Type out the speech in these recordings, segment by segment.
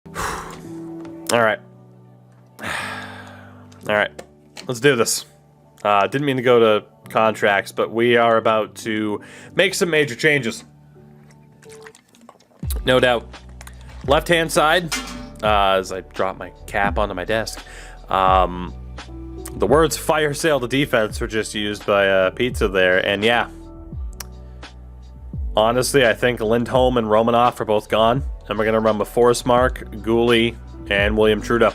All right. All right. Let's do this. Didn't mean to go to contracts, but we are about to make some major changes. No doubt. Left-hand side, as I drop my cap onto my desk, the words fire sale to defense were just used by Pizza there, and yeah. Honestly, I think Lindholm and Romanoff are both gone, and we're going to run with Forsmark, Goalie, and William Trudeau.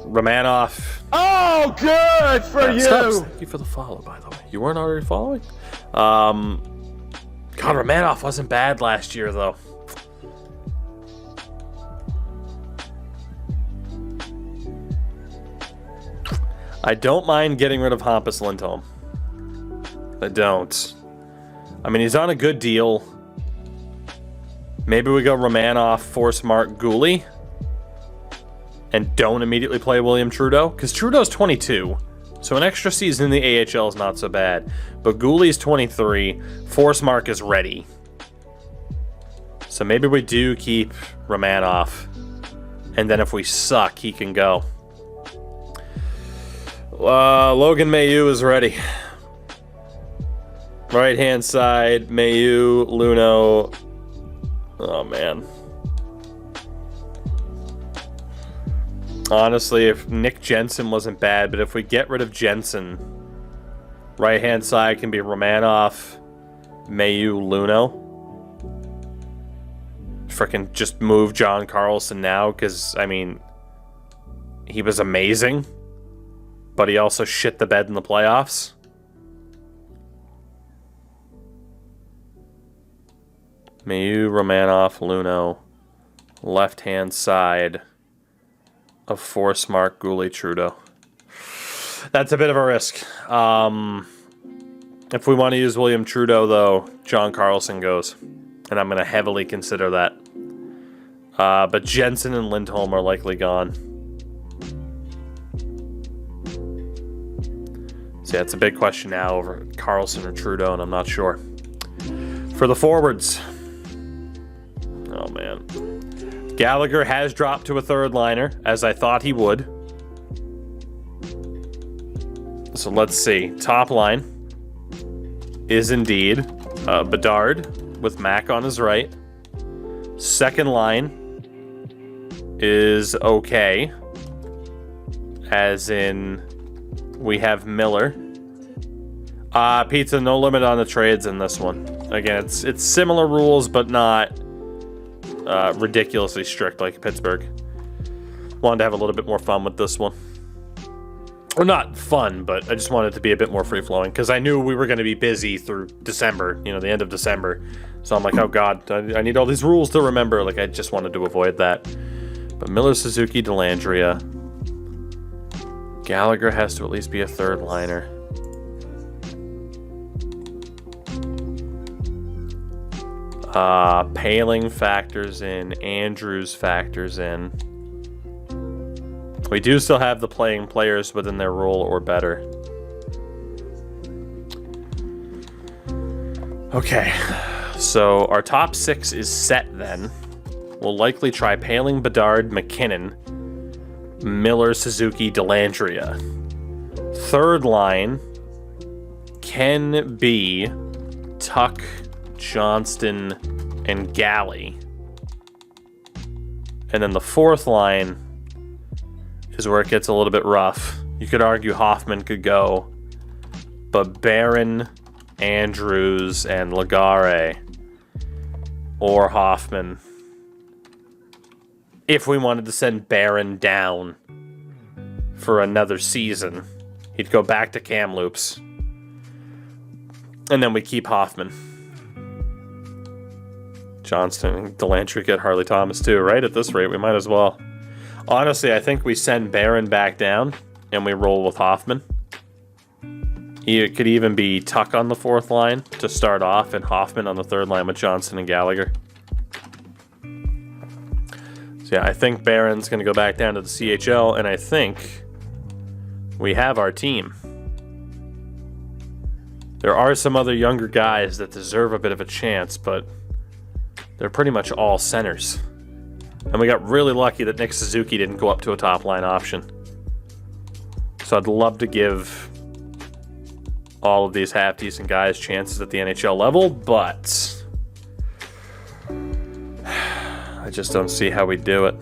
Romanoff. Oh, good for you! Thank you for the follow, by the way. You weren't already following? God, Romanoff wasn't bad last year, though. I don't mind getting rid of Hampus Lindholm. I don't. I mean, he's on a good deal. Maybe we go Romanoff, Forsmark, Goalie, and don't immediately play William Trudeau, because Trudeau's 22, so an extra season in the AHL is not so bad. But Goalie's 23, Forsmark is ready. So maybe we do keep Romanoff, and then if we suck, he can go. Logan Mailloux is ready. Right-hand side, Mailloux, Luno. Oh, man. Honestly, if Nick Jensen wasn't bad, but if we get rid of Jensen, right-hand side can be Romanoff, Mailloux, Luno. Frickin' just move John Carlson now, because, I mean, he was amazing, but he also shit the bed in the playoffs. Mailloux, Romanoff, Luno, left-hand side of Forsmark, Goalie, Trudeau. That's a bit of a risk. If we want to use William Trudeau, though, John Carlson goes, and I'm going to heavily consider that. But Jensen and Lindholm are likely gone. So yeah, it's a big question now over Carlson or Trudeau, and I'm not sure. For the forwards... Oh, man. Gallagher has dropped to a third liner, as I thought he would. So let's see. Top line is indeed Bedard with Mac on his right. Second line is okay. As in, we have Miller. Pizza, no limit on the trades in this one. Again, it's similar rules, but not... ridiculously strict like Pittsburgh. Wanted to have a little bit more fun with this one. Or not fun, but I just wanted it to be a bit more free-flowing, because I knew we were going to be busy through December, you know, the end of December. So I'm like, oh god, I need all these rules to remember. Like, I just wanted to avoid that. But Miller, Suzuki, Dellandrea. Gallagher has to at least be a third liner. Paling factors in, Andrews factors in. We do still have the playing players within their role or better. Okay, so our top six is set then. We'll likely try Paling, Bedard, McKinnon, Miller, Suzuki, Dellandrea. Third line can be Tuck, Johnston, and Galley. And then the fourth line is where it gets a little bit rough. You could argue Hoffman could go, but Barron, Andrews, and Legare, or Hoffman. If we wanted to send Barron down for another season, he'd go back to Kamloops. And then we keep Hoffman. Johnston and Dellandrea get Harley Thomas too, right? At this rate, we might as well. Honestly, I think we send Barron back down and we roll with Hoffman. It could even be Tuck on the fourth line to start off and Hoffman on the third line with Johnston and Gallagher. So yeah, I think Barron's going to go back down to the CHL, and I think we have our team. There are some other younger guys that deserve a bit of a chance, but They're pretty much all centers. And we got really lucky that Nick Suzuki didn't go up to a top line option. So I'd love to give all of these half-decent guys chances at the NHL level, but I just don't see how we do it.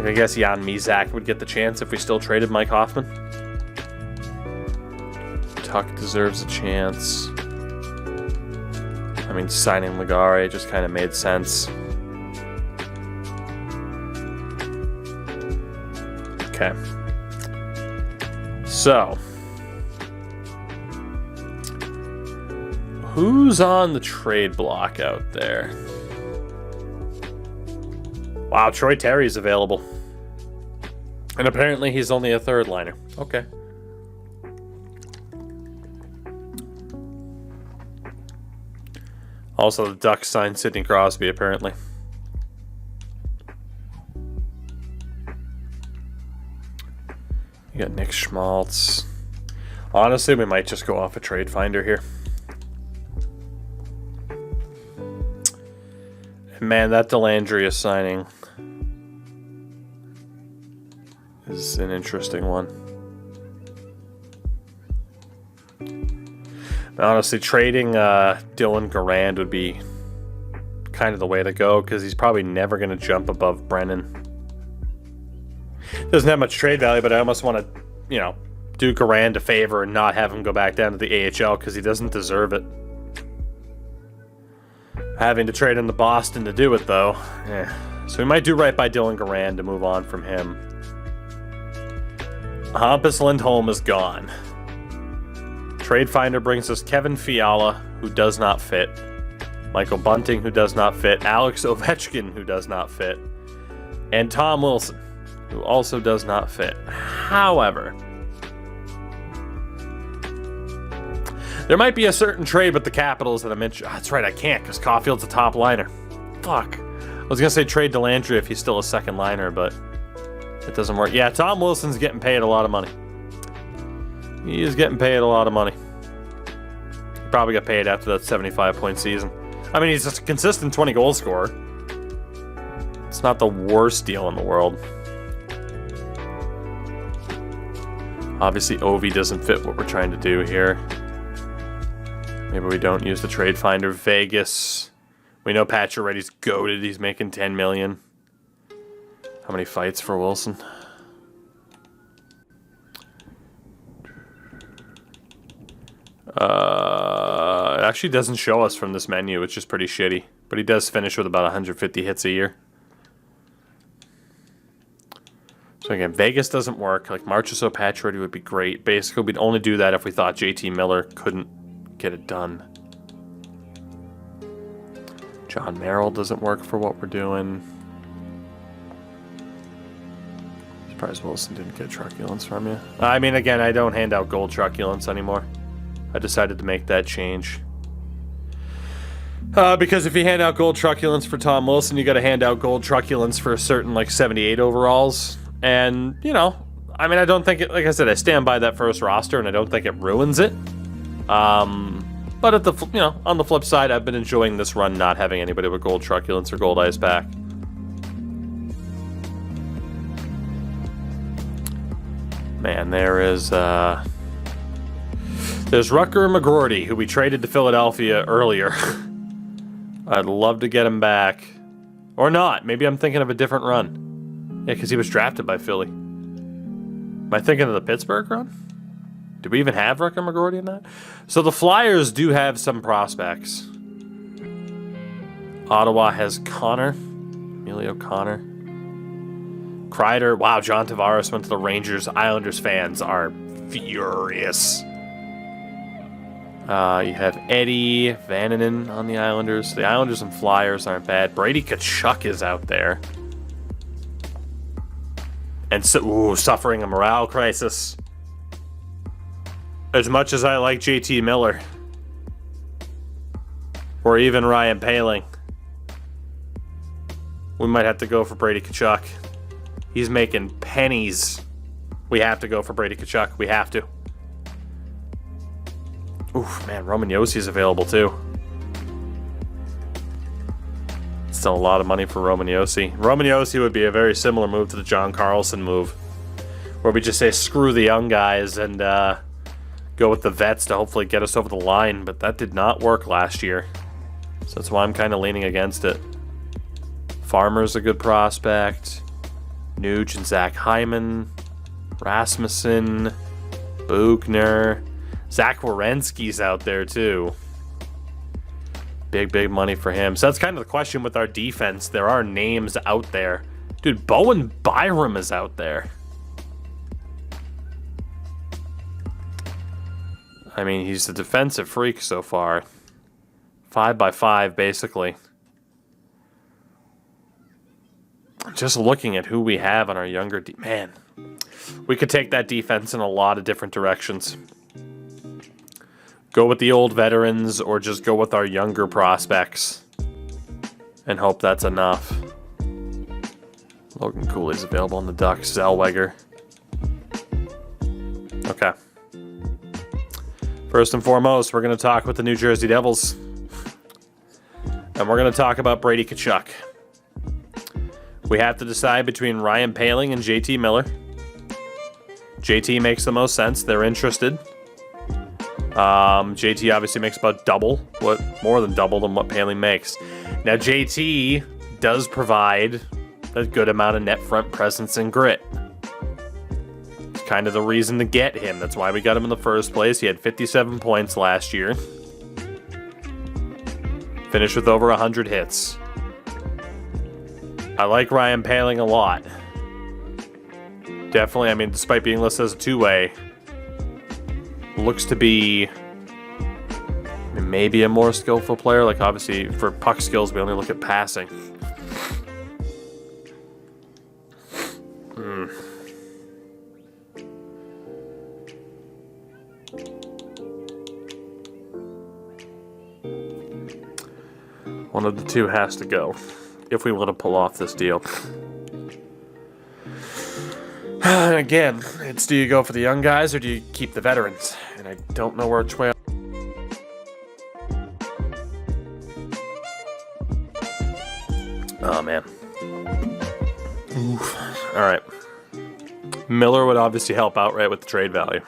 I guess Jan Mizak would get the chance if we still traded Mike Hoffman. Tuck deserves a chance. I mean, signing Ligare just kind of made sense. Okay. So, who's on the trade block out there? Wow, Troy Terry's available. And apparently he's only a third liner. Okay. Also, the Ducks signed Sidney Crosby, apparently. You got Nick Schmaltz. Honestly, we might just go off a trade finder here. Man, that Delandria signing is an interesting one. Honestly, trading Dylan Garand would be kind of the way to go because he's probably never going to jump above Brennan. Doesn't have much trade value, but I almost want to, do Garand a favor and not have him go back down to the AHL because he doesn't deserve it. Having to trade him to Boston to do it, though. So we might do right by Dylan Garand to move on from him. Hampus Lindholm is gone. Trade finder brings us Kevin Fiala, who does not fit. Michael Bunting, who does not fit. Alex Ovechkin, who does not fit. And Tom Wilson, who also does not fit. However, there might be a certain trade with the Capitals that I mentioned. Oh, that's right, I can't because Caulfield's a top liner. Fuck. I was going to say trade Delandria if he's still a second liner, but it doesn't work. Yeah, Tom Wilson's getting paid a lot of money. He is getting paid a lot of money. He probably got paid after that 75-point season. I mean, he's just a consistent 20-goal scorer. It's not the worst deal in the world. Obviously, Ovi doesn't fit what we're trying to do here. Maybe we don't use the trade finder. Vegas. We know Pacioretty's goated. He's making $10 million. How many fights for Wilson? It actually doesn't show us from this menu, which is pretty shitty. But he does finish with about 150 hits a year. So again, Vegas doesn't work. Like Marchessault, Pacioretty would be great. Basically, we'd only do that if we thought JT Miller couldn't get it done. John Merrill doesn't work for what we're doing. Surprised Wilson didn't get truculence from you. I mean, again, I don't hand out gold truculence anymore. I decided to make that change. Because if you hand out gold truculence for Tom Wilson, you got to hand out gold truculence for a certain, 78 overalls. And, I mean, I don't think it, like I said, I stand by that first roster, and I don't think it ruins it. But at the, on the flip side, I've been enjoying this run not having anybody with gold truculence or gold ice back. Man, there's Rutger McGroarty, who we traded to Philadelphia earlier. I'd love to get him back. Or not. Maybe I'm thinking of a different run. Yeah, because he was drafted by Philly. Am I thinking of the Pittsburgh run? Did we even have Rutger McGroarty in that? So the Flyers do have some prospects. Ottawa has Connor. Emilio Connor. Kreider. Wow, John Tavares went to the Rangers. Islanders fans are furious. You have Eddie Vananen on the Islanders. The Islanders and Flyers aren't bad. Brady Tkachuk is out there. And so, suffering a morale crisis. As much as I like JT Miller. Or even Ryan Poehling. We might have to go for Brady Tkachuk. He's making pennies. We have to go for Brady Tkachuk. We have to. Oof, man, Roman Yossi's available too. still a lot of money for Roman Josi. Roman Josi would be a very similar move to the John Carlson move, where we just say screw the young guys and go with the vets to hopefully get us over the line, but that did not work last year. So that's why I'm kind of leaning against it. Farmer's a good prospect. Nuge and Zach Hyman. Rasmussen. Buchner. Zach Werenski's out there too. Big money for him. So that's kind of the question with our defense. There are names out there. Dude, Bowen Byram is out there. I mean, he's a defensive freak so far. 5x5, basically. Just looking at who we have on our younger... Man, we could take that defense in a lot of different directions. Go with the old veterans or just go with our younger prospects and hope that's enough. Logan Cooley's available on the Ducks. Zellweger. Okay. First and foremost, we're going to talk with the New Jersey Devils. And we're going to talk about Brady Tkachuk. We have to decide between Ryan Poehling and JT Miller. JT makes the most sense. They're interested. JT obviously makes about more than double than what Poehling makes. Now, JT does provide a good amount of net front presence and grit. It's kind of the reason to get him. That's why we got him in the first place. He had 57 points last year. Finished with over 100 hits. I like Ryan Poehling a lot. Definitely, I mean, despite being listed as a two-way, looks to be maybe a more skillful player. Like, obviously, for puck skills, we only look at passing. One of the two has to go if we want to pull off this deal. Again, it's do you go for the young guys or do you keep the veterans? And I don't know which way. Oh, man. Oof. All right. Miller would obviously help out right with the trade value.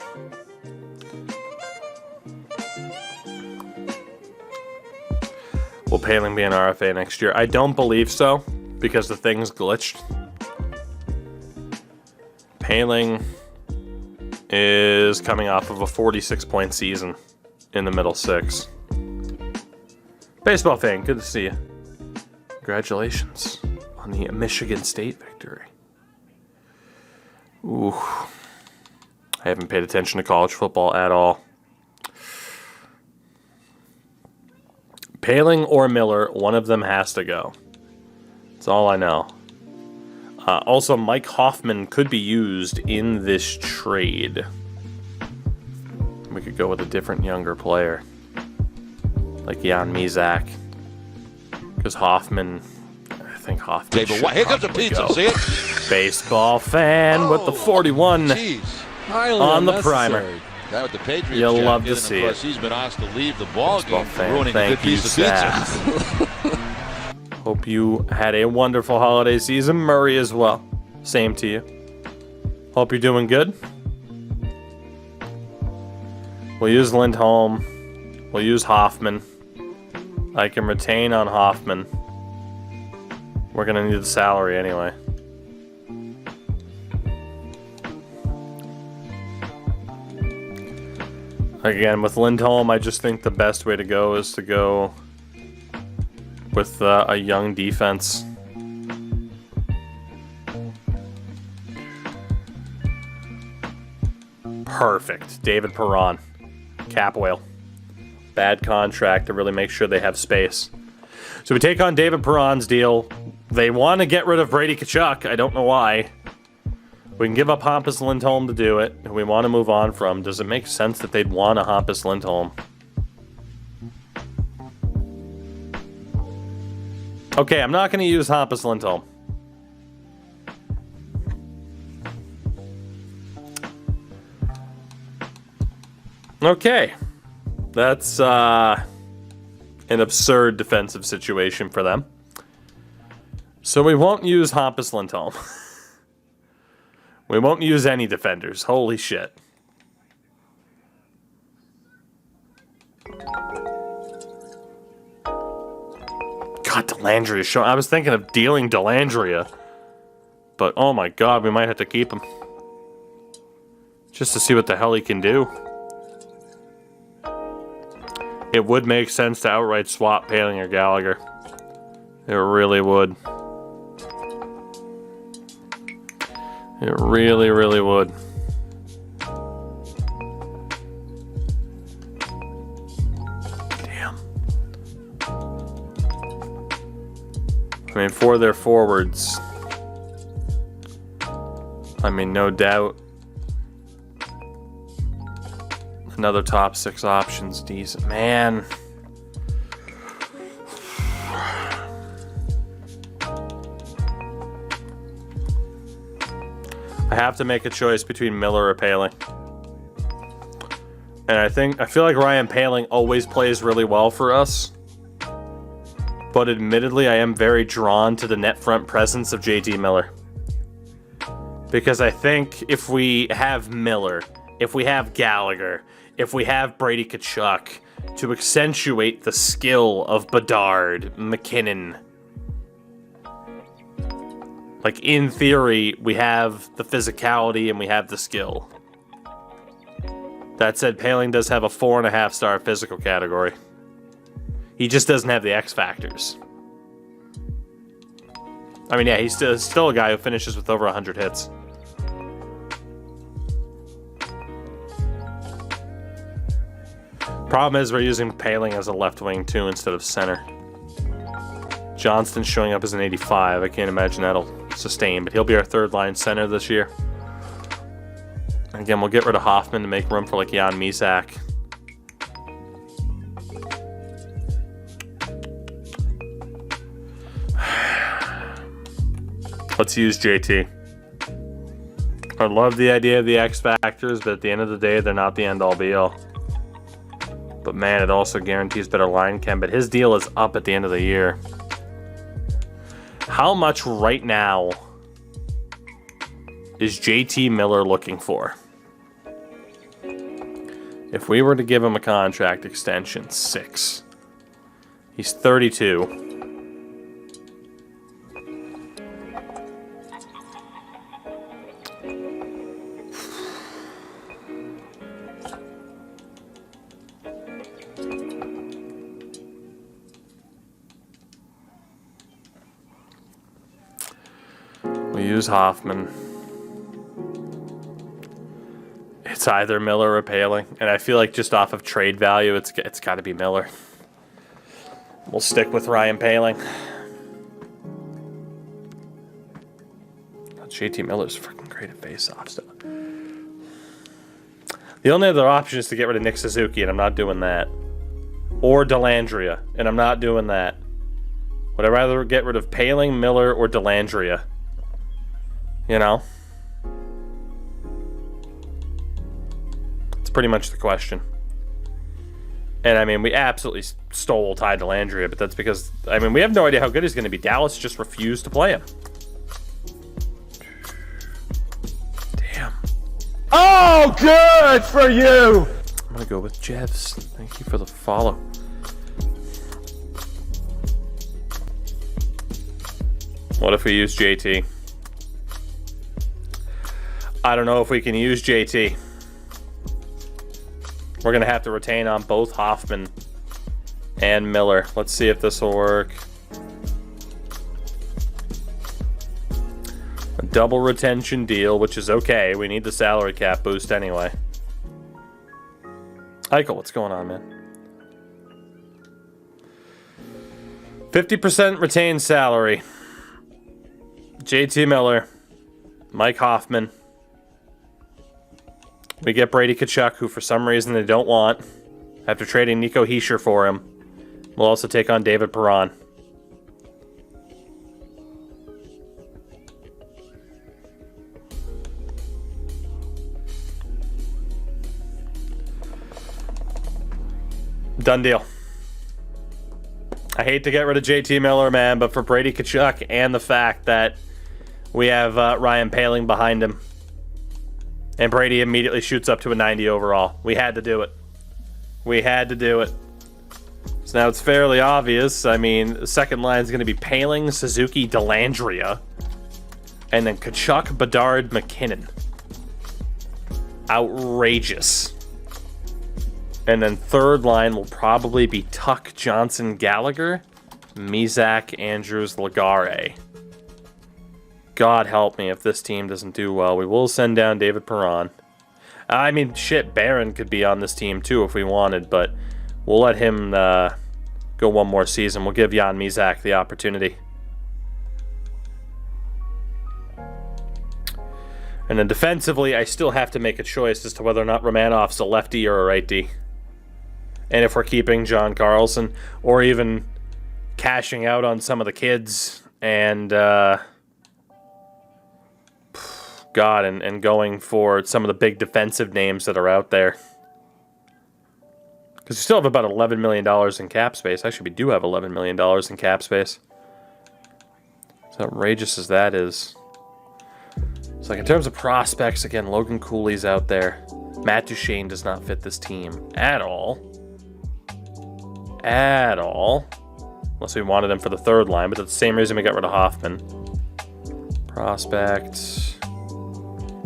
Will Poehling be an RFA next year? I don't believe so, because the thing's glitched. Poehling is coming off of a 46-point season in the middle six. Baseball fan, good to see you. Congratulations on the Michigan State victory. Ooh. I haven't paid attention to college football at all. Poehling or Miller, one of them has to go. That's all I know. Also, Mike Hoffman could be used in this trade. We could go with a different younger player, like Jan Mizak. Because Hoffman, I think Hoffman should here comes the pizza, go. see it? Baseball fan with the 41 on the primer. That with the Patriots. You'll love to see it. He's been asked to leave the ball game for Fan, ruining a good piece of pizza. Hope you had a wonderful holiday season. Murray as well. Same to you. Hope you're doing good. We'll use Lindholm. We'll use Hoffman. I can retain on Hoffman. We're going to need the salary anyway. Again, with Lindholm, I just think the best way to go is to go with a young defense. Perfect. David Perron. Cap whale. Bad contract to really make sure they have space. So we take on David Perron's deal. They want to get rid of Brady Tkachuk. I don't know why. We can give up Hampus Lindholm to do it. We want to move on from. Does it make sense that they'd want a Hampus Lindholm? Okay, I'm not going to use Hampus Lindholm. Okay. That's an absurd defensive situation for them. So we won't use Hampus Lindholm. We won't use any defenders. Holy shit. God, Delandria showing. I was thinking of dealing Delandria. But oh my god, we might have to keep him. Just to see what the hell he can do. It would make sense to outright swap Paling or Gallagher. It really would. It really, really would. Damn. I mean, for their forwards, I mean, no doubt. Another top 6 options, decent. Man. I have to make a choice between Miller or Paling. And I feel like Ryan Paling always plays really well for us. But admittedly, I am very drawn to the net front presence of JT Miller. Because I think if we have Miller, if we have Gallagher, if we have Brady Tkachuk to accentuate the skill of Bedard, McKinnon, like, in theory, we have the physicality and we have the skill. That said, Paling does have a 4.5-star physical category. He just doesn't have the X factors. I mean, yeah, he's still a guy who finishes with over 100 hits. Problem is, we're using Paling as a left wing too instead of center. Johnston's showing up as an 85. I can't imagine that'll sustain, but he'll be our third line center this year. Again, we'll get rid of Hoffman to make room for like Jan Misak. Let's use JT. I love the idea of the X factors, but at the end of the day, they're not the end-all be-all. But man, it also guarantees better line chem. But his deal is up at the end of the year. How much right now is JT Miller looking for? If we were to give him a contract extension, 6. He's 32. We use Hoffman. It's either Miller or Paling, and I feel like just off of trade value, it's got to be Miller. We'll stick with Ryan Paling. JT Miller's freaking great at face-offs. The only other option is to get rid of Nick Suzuki, and I'm not doing that. Or Delandria, and I'm not doing that. Would I rather get rid of Paling, Miller, or Delandria? You know? It's pretty much the question. And, I mean, we absolutely stole Ty Delandria, but that's because, I mean, we have no idea how good he's going to be. Dallas just refused to play him. Damn. Oh, good for you! I'm going to go with Jevs. Thank you for the follow. What if we use JT? I don't know if we can use JT. We're going to have to retain on both Hoffman and Miller. Let's see if this will work. A double retention deal, which is okay. We need the salary cap boost anyway. Eichel, what's going on, man? 50% retained salary. JT Miller. Mike Hoffman. We get Brady Tkachuk, who for some reason they don't want, after trading Nico Hischier for him. We'll also take on David Perron. Done deal. I hate to get rid of JT Miller, man, but for Brady Tkachuk and the fact that we have Ryan Poehling behind him, and Brady immediately shoots up to a 90 overall. We had to do it. We had to do it. So now it's fairly obvious. I mean, the second line is going to be Poehling, Suzuki, Dellandrea, and then Tkachuk, Bedard, McKinnon. Outrageous. And then third line will probably be Tuck, Johnson, Gallagher, Mizak, Andrews, Legare. God help me if this team doesn't do well. We will send down David Perron. I mean, shit, Barron could be on this team too if we wanted, but we'll let him go one more season. We'll give Jan Mizak the opportunity. And then defensively, I still have to make a choice as to whether or not Romanov's a lefty or a righty. And if we're keeping John Carlson, or even cashing out on some of the kids and and going for some of the big defensive names that are out there. Because we still have about $11 million in cap space. Actually, we do have $11 million in cap space. As outrageous as that is. It's like in terms of prospects, again, Logan Cooley's out there. Matt Duchene does not fit this team at all. At all. Unless we wanted him for the third line, but that's the same reason we got rid of Hoffman. Prospect.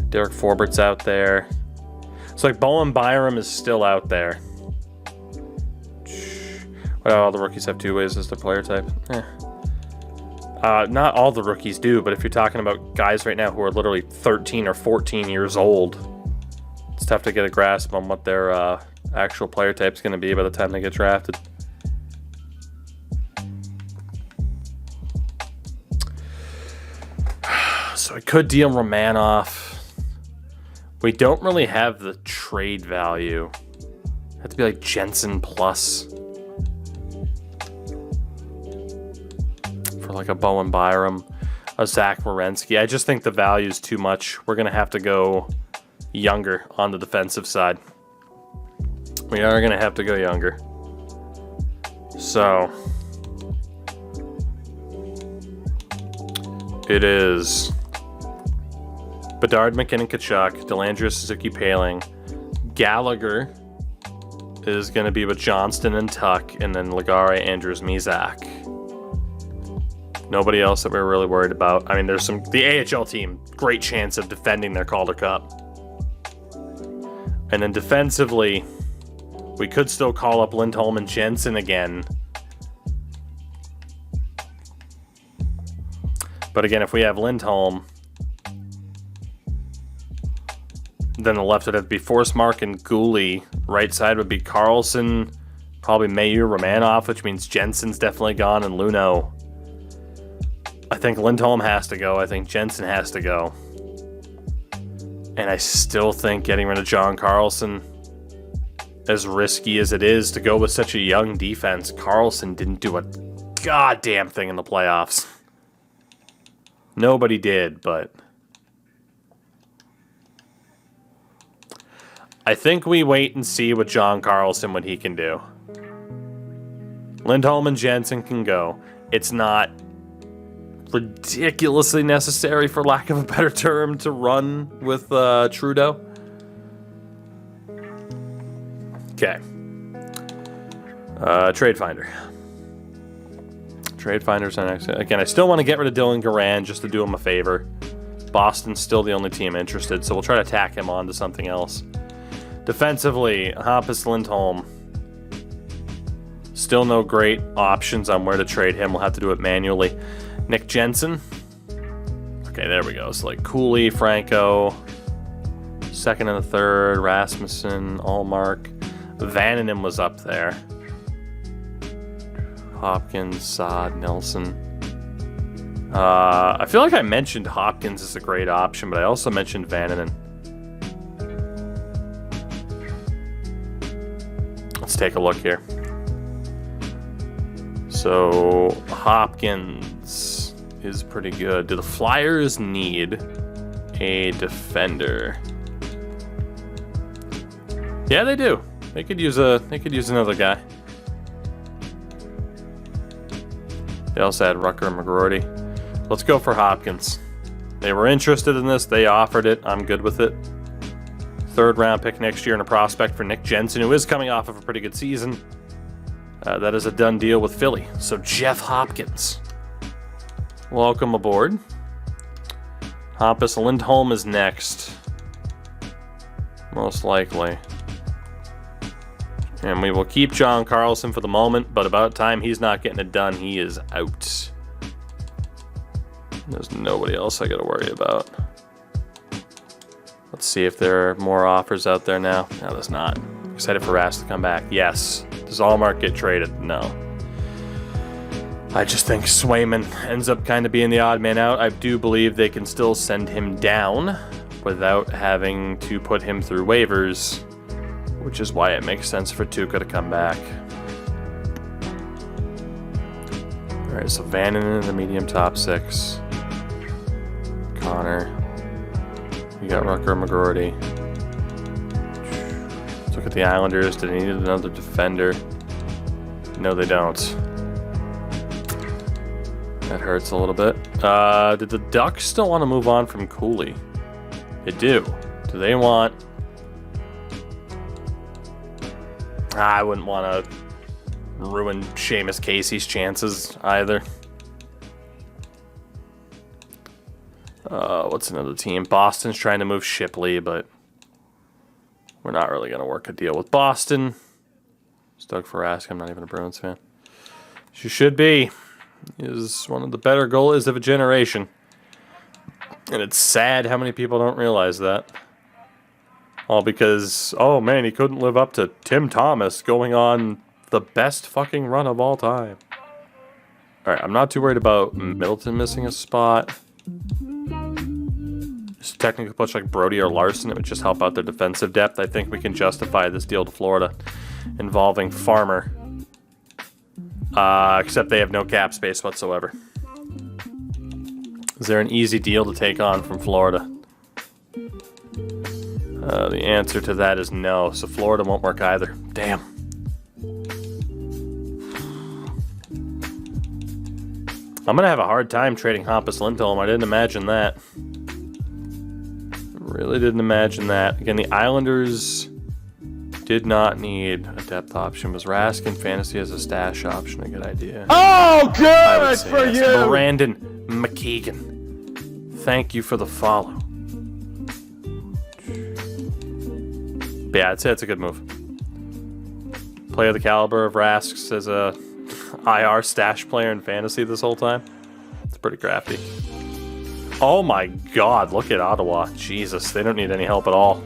Derek Forbert's out there. It's like Bowen Byram is still out there. Well, all the rookies have two ways as their player type. Not all the rookies do, but if you're talking about guys right now who are literally 13 or 14 years old, it's tough to get a grasp on what their actual player type's going to be by the time they get drafted. So I could deal Romanov. We don't really have the trade value. It'd have to be like Jensen plus. For like a Bowen Byram, a Zach Werenski. I just think the value is too much. We're going to have to go younger on the defensive side. We are going to have to go younger. So it is Bedard, McKinnon, Tkachuk, Dellandrea, Suzuki, Poehling. Gallagher is going to be with Johnston and Tuck, and then Legare, Andrews, Mizak. Nobody else that we're really worried about. I mean, there's the AHL team, great chance of defending their Calder Cup. And then defensively, we could still call up Lindholm and Jensen again. But again, if we have Lindholm, then the left would have to be Forsmark and Goalie. Right side would be Carlson, probably Mayu, Romanov, which means Jensen's definitely gone, and Luno. I think Lindholm has to go. I think Jensen has to go. And I still think getting rid of John Carlson, as risky as it is to go with such a young defense, Carlson didn't do a goddamn thing in the playoffs. Nobody did, but I think we wait and see with John Carlson what he can do. Lindholm and Jensen can go. It's not ridiculously necessary, for lack of a better term, to run with Trudeau. Okay. Trade Finder. Trade Finder's our next. Again, I still want to get rid of Dylan Garand just to do him a favor. Boston's still the only team interested, so we'll try to tack him on to something else. Defensively, Hampus Lindholm. Still no great options on where to trade him. We'll have to do it manually. Nick Jensen. Okay, there we go. So like Cooley, Franco, second and the third, Rasmussen, Allmark. Vananen was up there. Hopkins, Saad, Nelson. I feel like I mentioned Hopkins as a great option, but I also mentioned Vananen. Let's take a look here. So Hopkins is pretty good. Do the Flyers need a defender? Yeah, they do. They could use another guy. They also had Rucker and McGroarty. Let's go for Hopkins. They were interested in this. They offered it. I'm good with it. 3rd round pick next year and a prospect for Nick Jensen, who is coming off of a pretty good season. That is a done deal with Philly. So Jeff Hopkins, welcome aboard. Hampus Lindholm is next, most likely. And we will keep John Carlson for the moment, but about time he's not getting it done. He is out. There's nobody else I got to worry about. Let's see if there are more offers out there now. No, there's not. Excited for Rask to come back. Yes. Does Allmark get traded? No. I just think Swayman ends up kind of being the odd man out. I do believe they can still send him down without having to put him through waivers, which is why it makes sense for Tuukka to come back. All right, so Vannon in the medium top 6. Connor. We got Rucker and McGroarty. Let's look at the Islanders. Do they need another defender? No, they don't. That hurts a little bit. Did the Ducks still want to move on from Cooley? They do. Do they want... I wouldn't want to ruin Seamus Casey's chances either. What's another team? Boston's trying to move Shipley, but we're not really going to work a deal with Boston. Doug for Rask. I'm not even a Bruins fan. She should be. He is one of the better goalies of a generation. And it's sad how many people don't realize that. All because, oh man, he couldn't live up to Tim Thomas going on the best fucking run of all time. Alright, I'm not too worried about Middleton missing a spot. Just technically push like Brody or Larson, it would just help out their defensive depth. I think we can justify this deal to Florida involving Farmer. Except they have no cap space whatsoever. Is there an easy deal to take on from Florida? The answer to that is no, so Florida won't work either. Damn. I'm going to have a hard time trading Hampus Lindholm. I didn't imagine that. Really didn't imagine that. Again, the Islanders did not need a depth option. Was Rask in fantasy as a stash option a good idea? Oh, good for yes. you! Brandon McKeegan. Thank you for the follow. But yeah, I'd say it's a good move. Player the caliber of Rask as a IR stash player in fantasy this whole time. It's pretty crafty. Oh my god, look at Ottawa. Jesus, they don't need any help at all.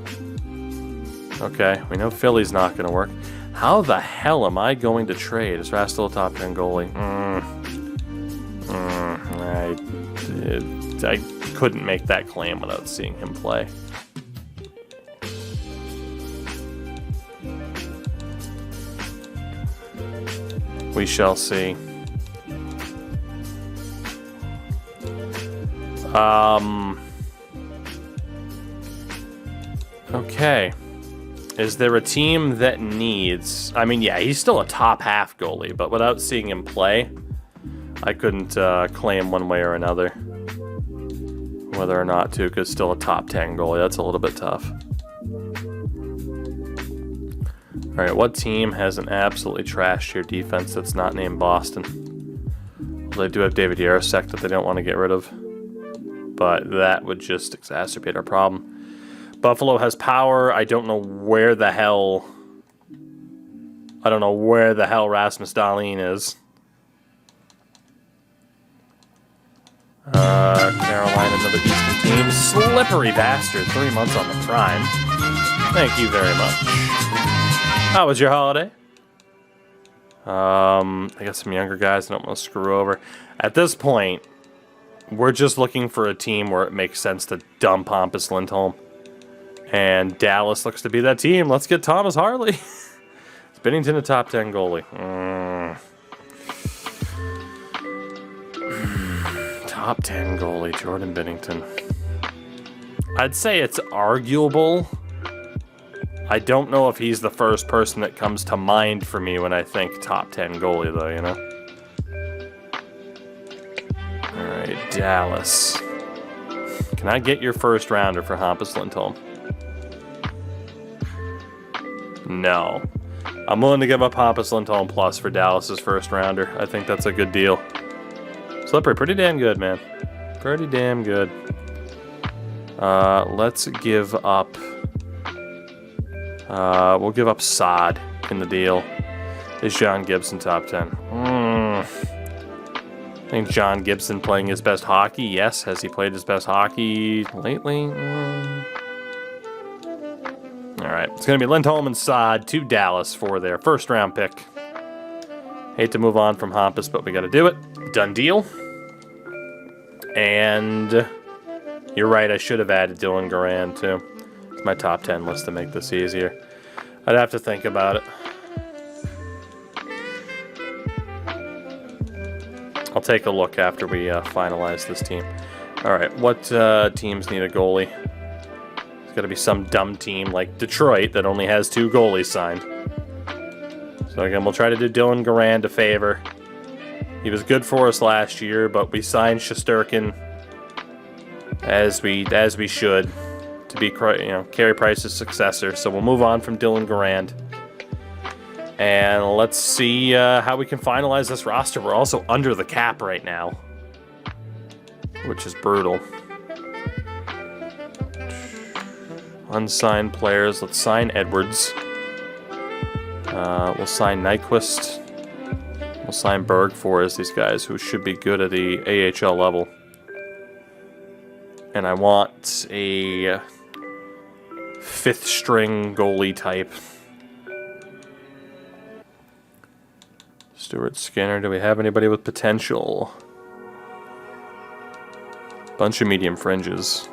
Okay, we know Philly's not going to work. How the hell am I going to trade? Is Rask still a top 10 goalie? I couldn't make that claim without seeing him play. We shall see. Okay. Is there a team that needs... I mean, yeah, he's still a top half goalie, but without seeing him play, I couldn't claim one way or another whether or not Tuukka's still a top 10 goalie. That's a little bit tough. All right, what team has an absolutely trash tier defense that's not named Boston? Well, they do have David Yarosek that they don't want to get rid of, but that would just exacerbate our problem. Buffalo has power. I don't know where the hell Rasmus Dahlin is. Carolina, another Eastern team. Slippery bastard. 3 months on the prime. Thank you very much. How was your holiday? I got some younger guys I don't want to screw over. At this point, we're just looking for a team where it makes sense to dump Hampus Lindholm. And Dallas looks to be that team. Let's get Thomas Harley. Is Binnington a top 10 goalie? Top 10 goalie, Jordan Binnington. I'd say it's arguable. I don't know if he's the first person that comes to mind for me when I think top 10 goalie, though, you know? Dallas. Can I get your first rounder for Hampus Lindholm? No. I'm willing to give up Hampus Lindholm plus for Dallas's first rounder. I think that's a good deal. Slippery, pretty damn good, man. Pretty damn good. Let's give up... we'll give up Saad in the deal. Is John Gibson top 10? I think John Gibson playing his best hockey. Yes. Has he played his best hockey lately? All right. It's going to be Lindholm and Saad to Dallas for their first round pick. Hate to move on from Hampus, but we got to do it. Done deal. And you're right. I should have added Dylan Garand too. It's my top 10 list to make this easier. I'd have to think about it. I'll take a look after we finalize this team. All right, what teams need a goalie? It's got to be some dumb team like Detroit that only has 2 goalies signed. So again, we'll try to do Dylan Garand a favor. He was good for us last year, but we signed Shesterkin as we should to be Carey Price's successor. So we'll move on from Dylan Garand. And let's see how we can finalize this roster. We're also under the cap right now, which is brutal. Unsigned players. Let's sign Edwards. We'll sign Nyquist. We'll sign Berg for us, these guys who should be good at the AHL level. And I want a 5th string goalie type. Stuart Skinner, do we have anybody with potential? Bunch of medium fringes.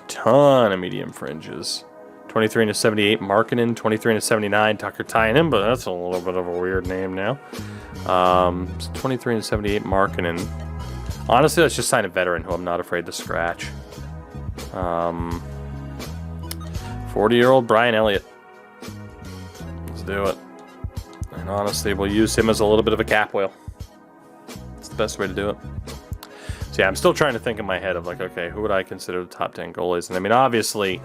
Ton of medium fringes. 23/78 Markkanen, 23/79 Tucker Tynan, but that's a little bit of a weird name now. 23/78 Markkanen. Honestly, let's just sign a veteran who I'm not afraid to scratch. 40-year-old Brian Elliott. Let's do it. And honestly, we'll use him as a little bit of a cap whale. It's the best way to do it. So yeah, I'm still trying to think in my head of like, okay, who would I consider the top 10 goalies? And I mean, obviously,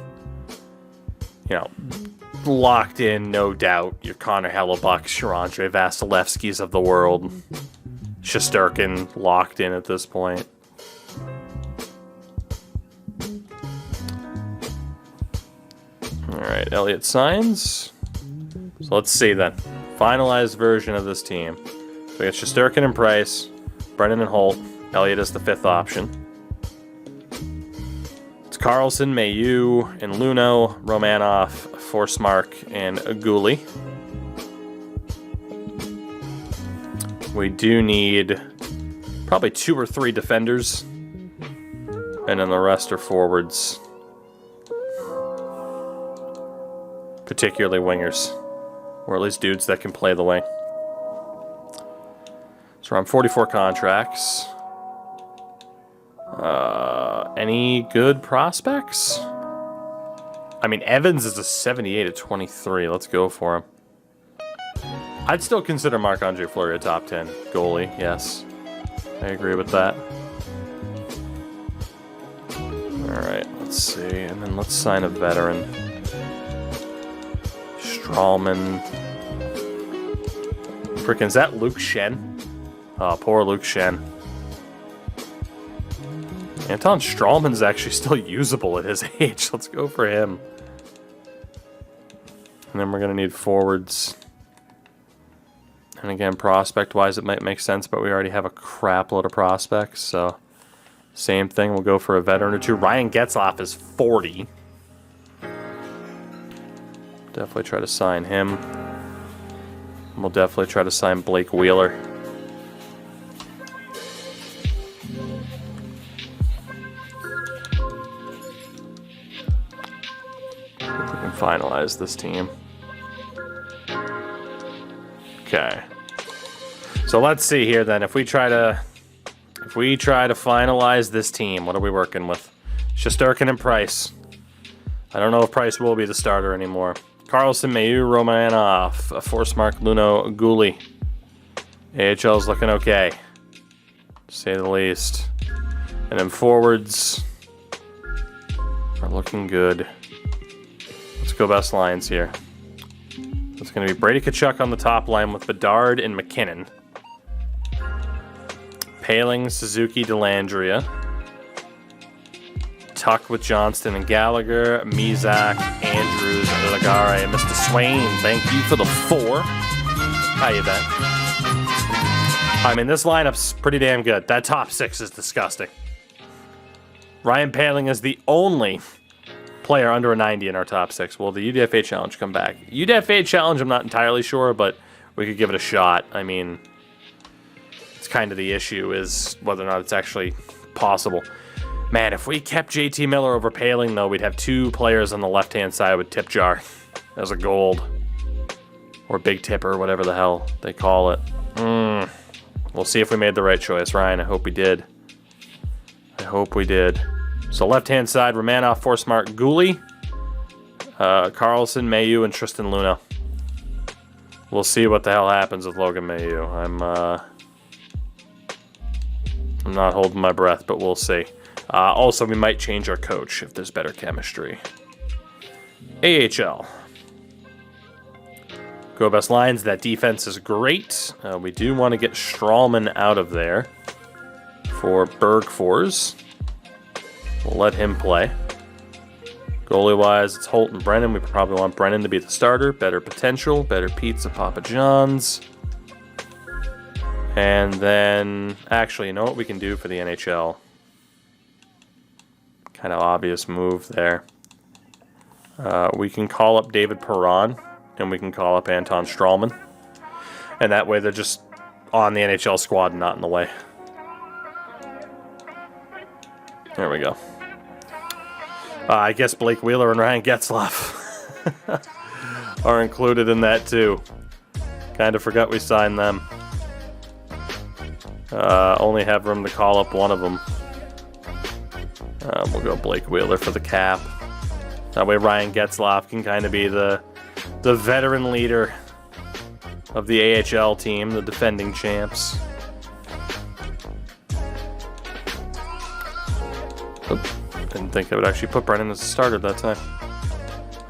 locked in, no doubt, your Connor Hellebucks, your Andre Vasilevskis of the world. Shesterkin locked in at this point. All right, Elliott signs. So let's see then. Finalized version of this team. So we got Shesterkin and Price, Brennan and Holt. Elliott is the 5th option. It's Carlson, Mayu, and Luno, Romanov, Forsmark, and Goalie. We do need probably 2 or 3 defenders, and then the rest are forwards. Particularly wingers. Or at least dudes that can play the wing. So we're on 44 contracts. Any good prospects? I mean, Evans is a 78/23. Let's go for him. I'd still consider Marc-Andre Fleury a top 10 goalie. Yes, I agree with that. All right, let's see. And then let's sign a veteran. Strawman. Frickin', is that Luke Shen? Oh, poor Luke Shen. Anton Strawman's actually still usable at his age. Let's go for him. And then we're going to need forwards. And again, prospect-wise, it might make sense, but we already have a crap load of prospects. So, same thing. We'll go for a veteran or 2. Ryan Getzlaf is 40. Definitely try to sign him. We'll definitely try to sign Blake Wheeler. We can finalize this team. Okay. So let's see here then. If we try to finalize this team, what are we working with? Shesterkin and Price. I don't know if Price will be the starter anymore. Carlson, Mayu, Romanov, Forsmark, Luno, Goalie. AHL's looking okay. to say the least. And then forwards are looking good. Let's go best lines here. It's going to be Brady Tkachuk on the top line with Bedard and McKinnon. Paling, Suzuki, Dellandrea. Tuck with Johnston and Gallagher. Mizak, Andrews, Lagare, and Mr. Swain. Thank you for the 4. How you been? I mean, this lineup's pretty damn good. That top 6 is disgusting. Ryan Paling is the only player under a 90 in our top 6. Will the UDFA challenge come back? UDFA challenge, I'm not entirely sure, but we could give it a shot. I mean, it's kind of the issue is whether or not it's actually possible. Man, if we kept JT Miller over Paling, though, we'd have 2 players on the left-hand side with tip jar as a gold. Or big tipper, whatever the hell they call it. We'll see if we made the right choice, Ryan. I hope we did. I hope we did. So left-hand side, Romanov, Forsmark, Goalie, Carlson, Mayu, and Tristan Luna. We'll see what the hell happens with Logan Mayu. I'm not holding my breath, but we'll see. Also, we might change our coach if there's better chemistry. AHL. Go best lines. That defense is great. We do want to get Strawman out of there for Bergfors. We'll let him play. Goalie-wise, it's Holt and Brennan. We probably want Brennan to be the starter. Better potential, better pizza, Papa John's. And then, actually, you know what we can do for the NHL? Kind of obvious move there. We can call up David Perron, and we can call up Anton Strawman. And that way they're just on the NHL squad and not in the way. There we go. I guess Blake Wheeler and Ryan Getzlaf are included in that too. Kind of forgot we signed them. Only have room to call up one of them. We'll go Blake Wheeler for the cap. That way Ryan Getzlaf can kind of be the veteran leader of the AHL team, the defending champs. Didn't think I would actually put Brennan as a starter that time.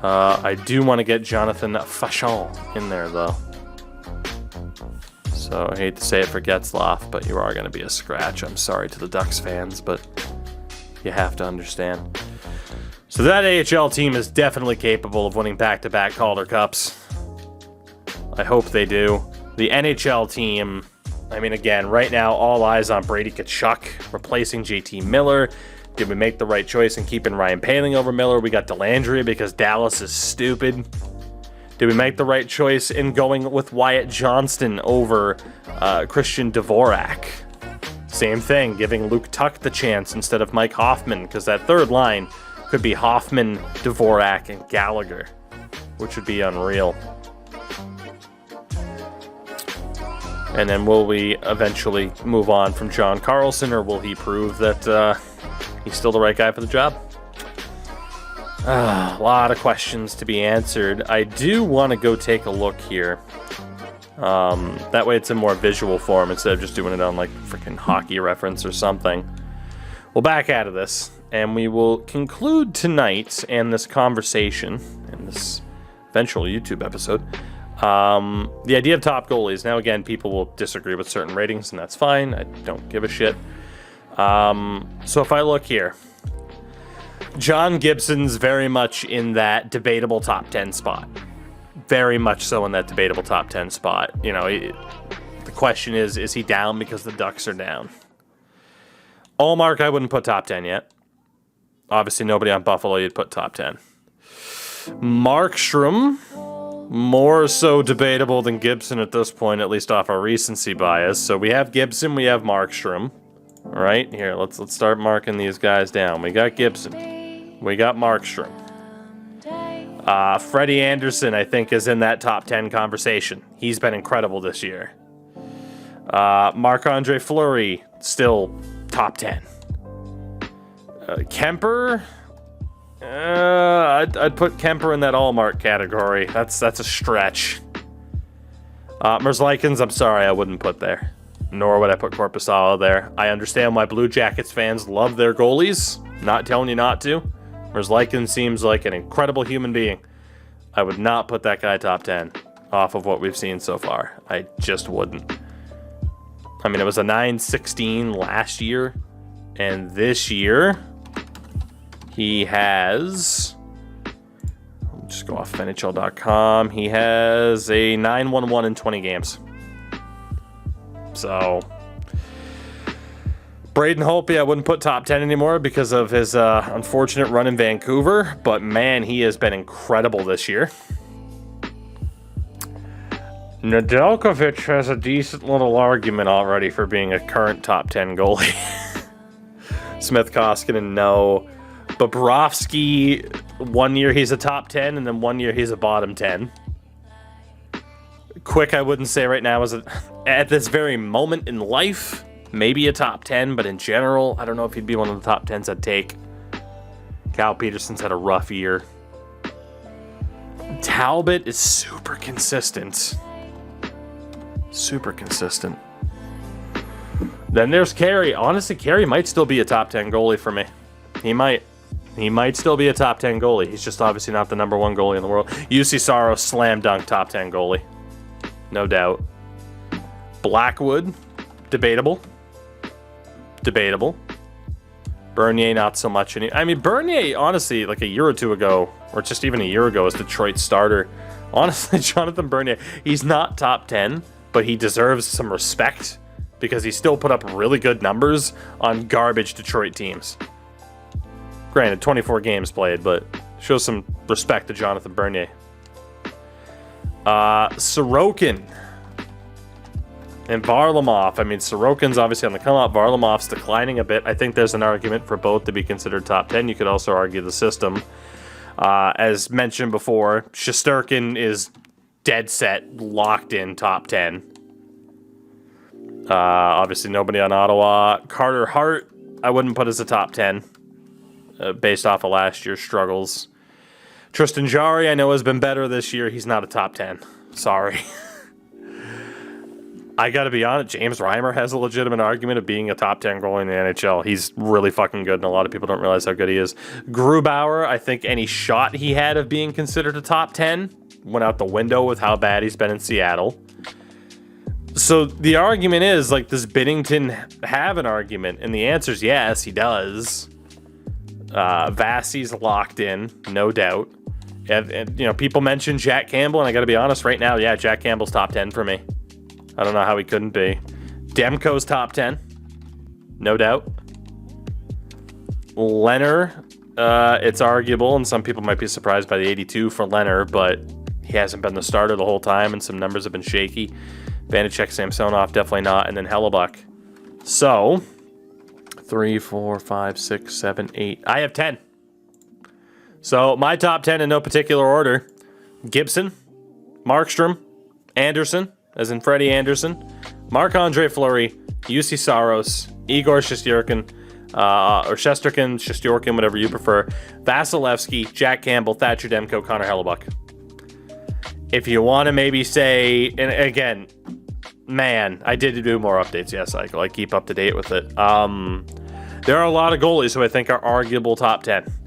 I do want to get Jonathan Fachon in there, though. So I hate to say it for Getzlaf, but you are going to be a scratch. I'm sorry to the Ducks fans, but you have to understand. So that AHL team is definitely capable of winning back-to-back Calder Cups. I hope they do. The NHL team, I mean, again, right now, all eyes on Brady Tkachuk replacing JT Miller. Did we make the right choice in keeping Ryan Paling over Miller? We got Dellandrea because Dallas is stupid. Did we make the right choice in going with Wyatt Johnston over Christian Dvorak? Same thing, giving Luke Tuck the chance instead of Mike Hoffman, because that third line could be Hoffman, Dvorak, and Gallagher, which would be unreal. And then will we eventually move on from John Carlson, or will he prove that he's still the right guy for the job? A lot of questions to be answered. I do want to go take a look here. That way it's in more visual form instead of just doing it on like freaking Hockey Reference or something. We'll back out of this, and we will conclude tonight and this conversation and this eventual YouTube episode. The idea of top goalies. Now, again, people will disagree with certain ratings, and that's fine. I don't give a shit. So if I look here, John Gibson's very much in that debatable top 10 spot. Very much so in that debatable top 10 spot. You know, the question is he down because the Ducks are down? Allmark, I wouldn't put top 10 yet. Obviously, nobody on Buffalo you'd put top 10. Markstrom, more so debatable than Gibson at this point, at least off our recency bias. So we have Gibson, we have Markstrom. All right, here, let's start marking these guys down. We got Gibson. We got Markstrom. Freddie Anderson, I think, is in that top 10 conversation. He's been incredible this year. Marc-Andre Fleury, still top 10. Kemper, I'd put Kemper in that Allmark category. That's a stretch. Merzlikins, I'm sorry, I wouldn't put there. nor would I put Korpisalo there. I understand why Blue Jackets fans love their goalies. Not telling you not to. Merzlikins seems like an incredible human being. I would not put that guy top 10 off of what we've seen so far. I just wouldn't. I mean, it was a 916 last year, and this year he has, just go off NHL.com, he has a 911 in 20 games. So, Braden Holtby, I wouldn't put top 10 anymore because of his unfortunate run in Vancouver, but man, he has been incredible this year. Nedeljkovic has a decent little argument already for being a current top 10 goalie. Smith Koskinen, no. Bobrovsky, 1 year he's a top 10, and then 1 year he's a bottom 10. Quick, I wouldn't say right now, at this very moment in life, maybe a top 10, but in general, I don't know if he'd be one of the top 10s I'd take. Cal Peterson's had a rough year. Talbot is super consistent. Super consistent. Then there's Carey. Honestly, Carey might still be a top 10 goalie for me. He might. He might still be a top 10 goalie. He's just obviously not the number one goalie in the world. UC Saros, slam dunk top 10 goalie. No doubt. Blackwood, debatable. Debatable. Bernier, not so much. I mean, Bernier, honestly, like a year or two ago, or just even a year ago, as Detroit's starter. Honestly, Jonathan Bernier, he's not top 10, but he deserves some respect because he still put up really good numbers on garbage Detroit teams. Granted, 24 games played, but show some respect to Jonathan Bernier. Sorokin and Varlamov. I mean, Sorokin's obviously on the come up. Varlamov's declining a bit. I think there's an argument for both to be considered top 10. You could also argue the system. As mentioned before, Shesterkin is dead set, locked in top 10. Obviously, nobody on Ottawa. Carter Hart, I wouldn't put as a top 10 based off of last year's struggles. Tristan Jarry, I know, has been better this year. He's not a top 10. Sorry. I got to be honest, James Reimer has a legitimate argument of being a top 10 goalie in the NHL. He's really fucking good, and a lot of people don't realize how good he is. Grubauer, I think any shot he had of being considered a top 10 went out the window with how bad he's been in Seattle. So the argument is, like, does Binnington have an argument? And the answer is yes, he does. Vassie's locked in, no doubt. And, you know, people mention Jack Campbell, and I got to be honest, right now, yeah, Jack Campbell's top 10 for me. I don't know how he couldn't be. Demko's top 10, no doubt. Leonard, it's arguable, and some people might be surprised by the 82 for Leonard, but he hasn't been the starter the whole time, and some numbers have been shaky. Vanacek, Samsonov, definitely not, and then Hellebuck. So, 3, 4, 5, 6, 7, 8. I have 10. So, my top 10 in no particular order. Gibson, Markstrom, Anderson, as in Freddie Anderson, Marc-Andre Fleury, UC Saros, Igor Shesterkin, or Shesterkin, Shesterkin, whatever you prefer, Vasilevsky, Jack Campbell, Thatcher Demko, Connor Hellebuck. If you want to maybe say, and again, man, I did do more updates, yes, I keep up to date with it. There are a lot of goalies who I think are arguable top 10.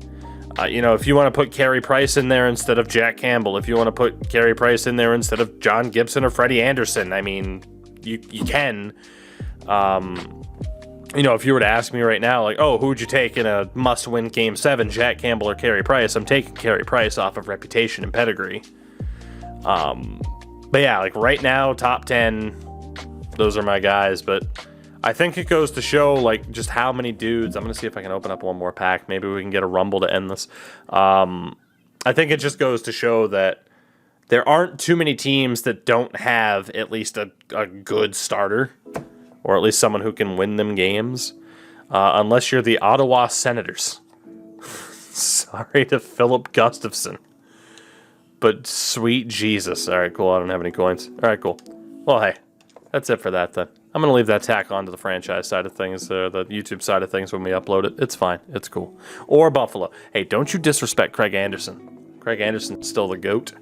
You know, if you want to put Carey Price in there instead of Jack Campbell, if you want to put Carey Price in there instead of John Gibson or Freddie Anderson, I mean, you can. You know, if you were to ask me right now, like, oh, who would you take in a must-win Game 7, Jack Campbell or Carey Price? I'm taking Carey Price off of reputation and pedigree. But yeah, like right now, top 10, those are my guys, but I think it goes to show, like, just how many dudes. I'm going to see if I can open up one more pack. Maybe we can get a rumble to end this. I think it just goes to show that there aren't too many teams that don't have at least a good starter, or at least someone who can win them games, unless you're the Ottawa Senators. Sorry to Philip Gustafson, but sweet Jesus. All right, cool. I don't have any coins. All right, cool. Well, hey, that's it for that then. I'm going to leave that tack on to the franchise side of things, the YouTube side of things when we upload it. It's fine. It's cool. Or Buffalo. Hey, don't you disrespect Craig Anderson. Craig Anderson's still the GOAT.